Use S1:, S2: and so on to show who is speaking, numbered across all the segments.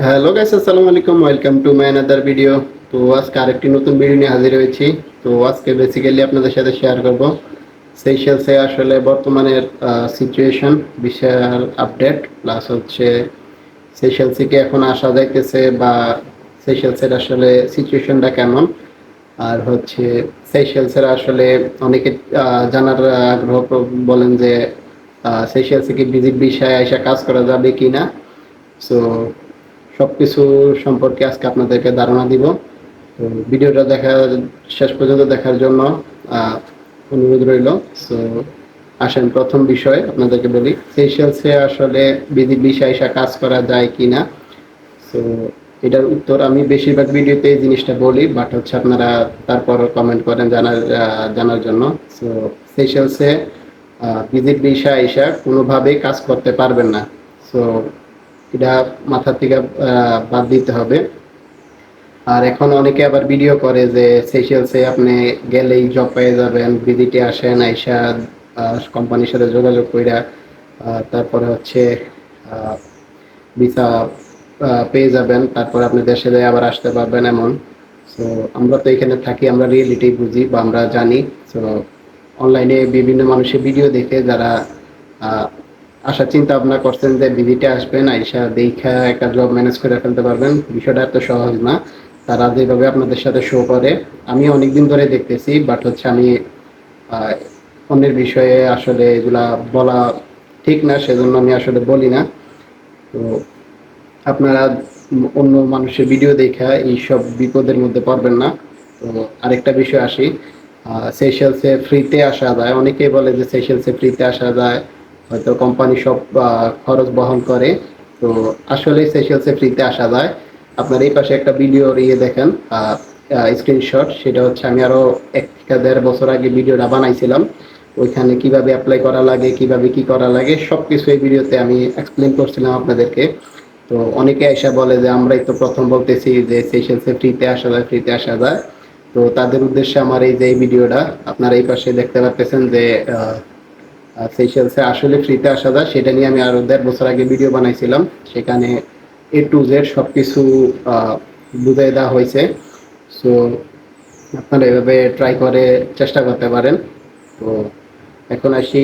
S1: Hello guys, আসসালামু আলাইকুম। Welcome to my another video. তো আজকে আরেকটি নতুন ভিডিও নিয়ে হাজির হয়েছি। তো আজকে বেসিক্যালি আপনাদের সাথে শেয়ার করব সেইশেলসে আসলে বর্তমানের সিচুয়েশন, বিশাল আপডেট, প্লাস হচ্ছে সেইশেলসে কি এখন আসা যাইতেছে বা সেইশেলসের আসলে সিচুয়েশনটা কেমন, আর হচ্ছে সেইশেলসের আসলে অনেকে জানার আগ্রহ বলেন যে সেইশেলসে কি ভিজিট বিষয়ে এসে কাজ করা যাবে কি না। সো সবকিছু সম্পর্কে আজকে আপনাদেরকে ধারণা দিব। তো ভিডিওটা শেষ পর্যন্ত দেখার জন্য অনুরোধ রইল। সো আসেন, প্রথম বিষয় আপনাদেরকে বলি, সেইশেলসে আসলে বিধি বিষয় কাজ করা যায় কি না। সো এটার উত্তর আমি বেশিরভাগ ভিডিওতে এই জিনিসটা বলি, বাট হচ্ছে আপনারা তারপরও কমেন্ট করেন জানার জন্য। সো সেইশেলসে ভিজিট ভিসা এসা কোনোভাবেই কাজ করতে পারবেন না। সো এটা মাথা থেকে বাদ দিতে হবে। আর এখন অনেকে আবার ভিডিও করে যে সেইশেলসে আপনি গেলেই জব পেয়ে যাবেন, ভিজিটে আসেন, আইসা কোম্পানির সাথে যোগাযোগ কইরা তারপরে হচ্ছে ভিসা পেয়ে যাবেন, তারপর আপনি দেশে যেয়ে আবার আসতে পারবেন এমন। সো আমরা তো এখানে থাকি, আমরা রিয়েলিটি বুঝি বা আমরা জানি। সো অনলাইনে বিভিন্ন মানুষের ভিডিও দেখে যারা আসার চিন্তা ভাবনা করছেন যে ভিজিটে আসবেন, আইসা দেখা একটা জব ম্যানেজ করে ফেলতে পারবেন, বিষয়টা এত সহজ না। তারা যেভাবে আপনাদের সাথে শো করে, আমি অনেকদিন ধরে দেখতেছি, বাট হচ্ছে আমি আহ, অন্যের বিষয়ে আসলে এগুলা বলা ঠিক না, সেজন্য আমি আসলে বলি না। তো আপনারা অন্য মানুষের ভিডিও দেখা এইসব বিপদের মধ্যে পড়বেন না। তো আরেকটা বিষয় আসি, সেইশেলসে ফ্রিতে আসা যায়, অনেকেই বলে যে সেইশেলসে ফ্রিতে আসা যায়, হয়তো কোম্পানি সব খরচ বহন করে। তো আসলে সেইশেলসে ফ্রিতে আসা যায়। আপনার এই পাশে একটা ভিডিও ইয়ে দেখেন, স্ক্রিনশট, সেটা হচ্ছে আমি আরও 1 থেকে 1.5 বছর আগে ভিডিওটা বানাইছিলাম। ওইখানে কিভাবে অ্যাপ্লাই করা লাগে, কিভাবে কি করা লাগে, সব কিছু এই ভিডিওতে আমি এক্সপ্লেন করছিলাম আপনাদেরকে। তো অনেকে এসে বলে যে আমরাই তো প্রথম বলতেছি যে সেইশেলসে ফ্রিতে আসা যায়, ফ্রিতে আসা যায়। তো তাদের উদ্দেশ্যে আমার এই যে এই ভিডিওটা, আপনারা এই পাশে দেখতে পাচ্ছেন যে সেইশেলসে আসলে ফ্রিতে আসা যায়, সেটা নিয়ে আমি আরো 1.5 বছর আগে ভিডিও বানাইছিলাম। সেখানে A to Z সবকিছু বুঝিয়ে দেওয়া হয়েছে। সো আপনারা এভাবে ট্রাই করে চেষ্টা করতে পারেন। তো এখন আসি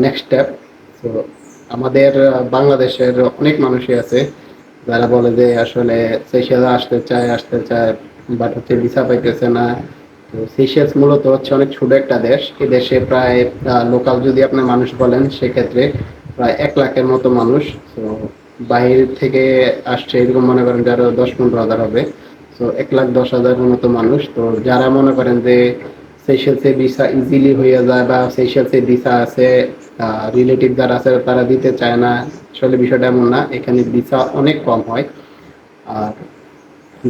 S1: নেক্সট স্টেপ। তো আমাদের বাংলাদেশের অনেক মানুষই আছে যারা বলে যে আসলে সেশেলস আসতে চায়, বাট হচ্ছে ভিসা পাইতেছে না। তো সেশেলস মূলত হচ্ছে অনেক ছোট একটা দেশ। এই দেশে প্রায় লোকাল যদি আপনার মানুষ বলেন, সেক্ষেত্রে প্রায় 1 লাখের মতো মানুষ। তো বাইরে থেকে আসছে এরকম মনে করেন যে আরো 10-15 হাজার হবে। তো 1,10,000-এর মতো মানুষ। তো যারা মনে করেন যে সেইশেলসে ভিসা ইজিলি হয়ে যায় বা সেইশেলসে ভিসা আছে, রিলেটিভ যারা আছে তারা দিতে চায় না, আসলে বিষয়টা এমন না, এখানে ভিসা অনেক কম হয়। আর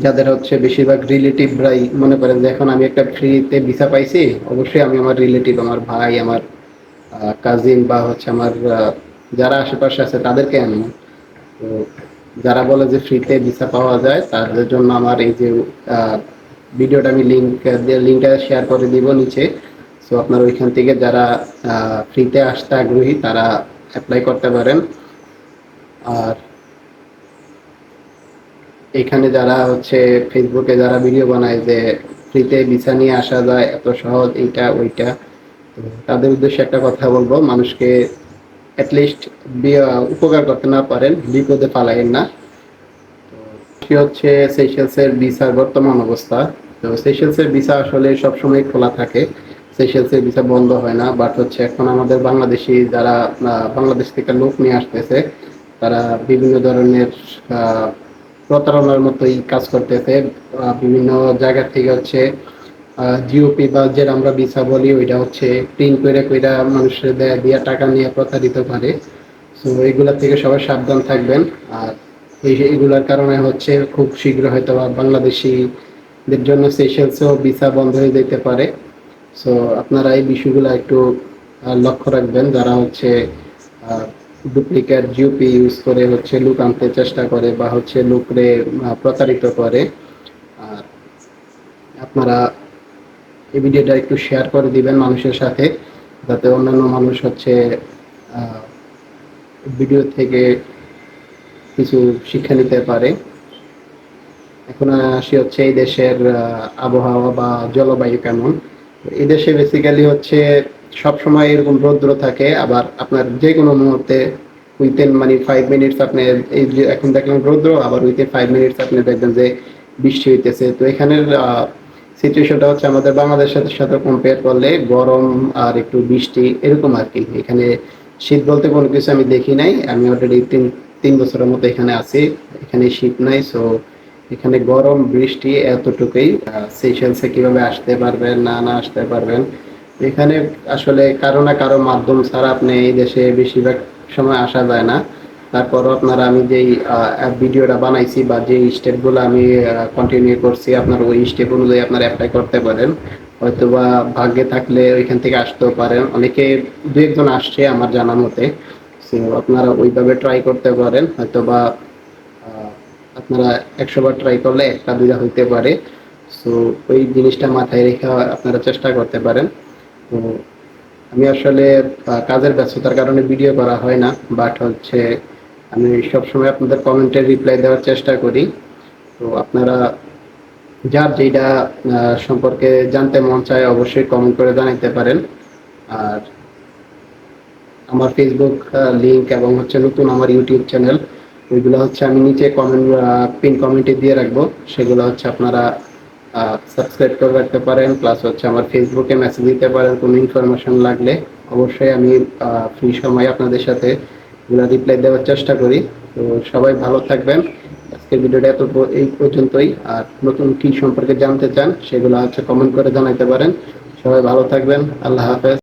S1: যাদের হচ্ছে বেশিরভাগ রিলেটিভরাই মনে করেন যে এখন আমি একটা ফ্রিতে ভিসা পাইছি, অবশ্যই আমি আমার রিলেটিভ, আমার ভাই, আমার কাজিন বা হচ্ছে আমার যারা আশেপাশে আছে তাদেরকে আনবো। তো যারা বলে যে ফ্রিতে ভিসা পাওয়া যায়, তাদের জন্য আমার এই যে ভিডিওটা আমি লিঙ্কটা শেয়ার করে দিব নিচে। সো আপনার ওইখান থেকে যারা ফ্রিতে আসতে আগ্রহী তারা অ্যাপ্লাই করতে পারেন। আর এখানে যারা হচ্ছে ফেসবুকে যারা ভিডিও বানায় যে ফ্রিতে ভিসা নিয়ে আসা যায়, এত সহজ, এইটা ওইটা, তো তাদের উদ্দেশ্যে একটা কথা বলবো, মানুষকে অ্যাটলিস্ট উপকার করতে না পারেন বিপদে ফালাইয়েন না। কি হচ্ছে সেইশেলসের ভিসার বর্তমান অবস্থা। তো সেইশেলসের ভিসা আসলে সবসময় খোলা থাকে, সেইশেলসের ভিসা বন্ধ হয় না। বাট হচ্ছে এখন আমাদের বাংলাদেশি যারা বাংলাদেশ থেকে লোক নিয়ে আসতেছে, তারা বিভিন্ন ধরনের প্রতারণার মতোই কাজ করতেছে। বিভিন্ন জায়গা থেকে হচ্ছে জিওপি বা যেটা আমরা ভিসা বলি, ওইটা হচ্ছে প্রিন্ট করে কইরা মানুষের দেয় দিয়া টাকা নিয়ে প্রতারিত করে। সো এগুলা থেকে সবাই সাবধান থাকবেন। আর এইগুলার কারণে হচ্ছে খুব শীঘ্র হয়তো বা বাংলাদেশিদের জন্য সেইশেলসেও ভিসা বন্ধ হয়ে যেতে পারে। সো আপনারা এই বিষয়গুলো একটু লক্ষ্য রাখবেন, যারা হচ্ছে ডুপ্লিকেট জিওপি ইউজ করে হচ্ছে লুক আনতে চেষ্টা করে বা হচ্ছে লুকরে প্রতারিত করে। আর আপনারা এই ভিডিওটা একটু শেয়ার করে দিবেন মানুষের সাথে, যাতে অন্যান্য মানুষ হচ্ছে ভিডিও থেকে কিছু শিক্ষা নিতে পারে। এখন আসি হচ্ছে এই দেশের আবহাওয়া বা জলবায়ু কেমন। এই দেশে বেসিক্যালি হচ্ছে সবসময় এরকম রৌদ্র থাকে, আবার আপনার যে কোনো মুহূর্তে উইথিন মানে 5 মিনিটস আপনি এই যে এখন দেখলাম রৌদ্র, আবার উইথিন 5 মিনিটস আপনি দেখবেন যে বৃষ্টি হইতেছে। তো এখানের সিচুয়েশনটা হচ্ছে আমাদের বাংলাদেশের সাথে কম্পেয়ার করলে গরম আর একটু বৃষ্টি এরকম আর কি। এখানে শীত বলতে কোনো কিছু আমি দেখি নাই, আমি অলরেডি তিন তিন বছরের মতো এখানে আছি, এখানে শীত নাই। সো এখানে গরম বৃষ্টি এতটুকুই। সেশনসে কিভাবে আসতে পারবেন না না আসতে পারবেন, এখানে আসলে কারো না কারো মাধ্যম ছাড়া আপনি এই দেশে বেশিরভাগ সময় আসা যায় না। তারপরও আপনারা আমি যেই ভিডিওটা বানাইছি বা যেই স্টেপগুলো আমি কন্টিনিউ করছি, আপনার ওই স্টেপ অনুযায়ী আপনারা অ্যাপ্লাই করতে পারেন। হয়তোবা ভাগ্যে থাকলে ওইখান থেকে আসতেও পারেন, অনেকে দু একজন আসছে আমার জানা মতে। সো আপনারা ওইভাবে ট্রাই করতে পারেন, হয়তোবা আপনারা 100 বার ট্রাই করলে একটা দুইটা হইতে পারে। সো ওই জিনিসটা মাথায় রেখে আপনারা চেষ্টা করতে পারেন। তো আমি আসলে কাজের ব্যস্ততার কারণে ভিডিও করা হয় না, বাট হচ্ছে আমি সবসময় আপনাদের কমেন্টের রিপ্লাই দেওয়ার চেষ্টা করি। তো আপনারা যার যেটা সম্পর্কে জানতে মন চায় অবশ্যই কমেন্ট করে জানাতে পারেন। আর আমার ফেসবুক লিংক এবং হচ্ছে নতুন আমার ইউটিউব চ্যানেল, ওইগুলো হচ্ছে আমি নিচে কমেন্ট পিন কমেন্টে দিয়ে রাখবো, সেগুলো হচ্ছে আপনারা সাবস্ক্রাইব করে রাখতে পারেন। প্লাস হচ্ছে আমার ফেসবুকে মেসেজ দিতে পারেন কোনো ইনফরমেশন লাগলে, অবশ্যই আমি ফ্রি সময় আপনাদের সাথে এগুলো রিপ্লাই দেওয়ার চেষ্টা করি। তো সবাই ভালো থাকবেন, আজকের ভিডিওটা এই পর্যন্তই। আর নতুন কি সম্পর্কে জানতে চান সেগুলো হচ্ছে কমেন্ট করে জানাতে পারেন। সবাই ভালো থাকবেন, আল্লাহ হাফেজ।